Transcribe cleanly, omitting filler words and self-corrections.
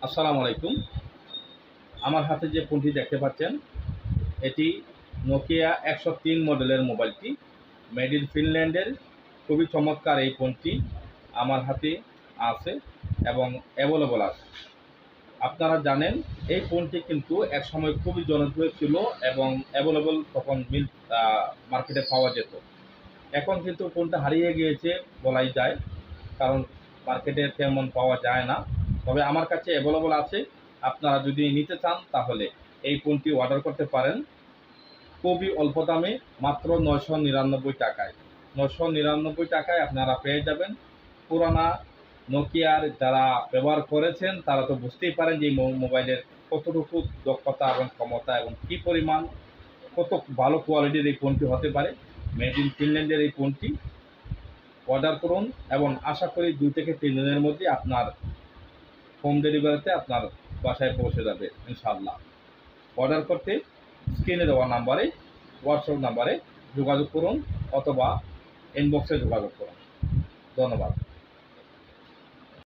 আসসালামু আলাইকুম। আমার হাতে যে ফোনটি দেখতে পাচ্ছেন, এটি নোকিয়া 103 মডেলের মোবাইলটি। মেড ইন ফিনল্যান্ডের খুবই চমৎকার এই ফোনটি আমার হাতে আছে এবং অ্যাভেলেবল আছে। আপনারা জানেন এই ফোনটি কিন্তু একসময় খুবই জনপ্রিয় ছিল এবং অ্যাভেলেবল তখন মার্কেটে পাওয়া যেত। এখন কিন্তু ফোনটা হারিয়ে গিয়েছে বলাই যায়, কারণ মার্কেটে তেমন পাওয়া যায় না। তবে আমার কাছে অ্যাভেলেবল আছে। আপনারা যদি নিতে চান তাহলে এই ফোনটি অর্ডার করতে পারেন খুবই অল্প দামে, মাত্র 999 টাকায়। 999 টাকায় আপনারা পেয়ে যাবেন। পুরানা নোকিয়ার যারা ব্যবহার করেছেন তারা তো বুঝতেই পারেন যে এই মোবাইলের কতটুকু দক্ষতা এবং ক্ষমতা এবং কী পরিমাণ কত ভালো কোয়ালিটির এই ফোনটি হতে পারে। মেড ইন ফিনল্যান্ডের এই ফোনটি অর্ডার করুন এবং আশা করি 2 থেকে 3 দিনের মধ্যে আপনার হোম ডেলিভারিতে আপনার বাসায় পৌঁছে যাবে ইনশাআল্লাহ। অর্ডার করতে স্ক্রিনে দেওয়া নাম্বারে, হোয়াটসঅ্যাপ নাম্বারে যোগাযোগ করুন অথবা ইনবক্সে যোগাযোগ করুন। ধন্যবাদ।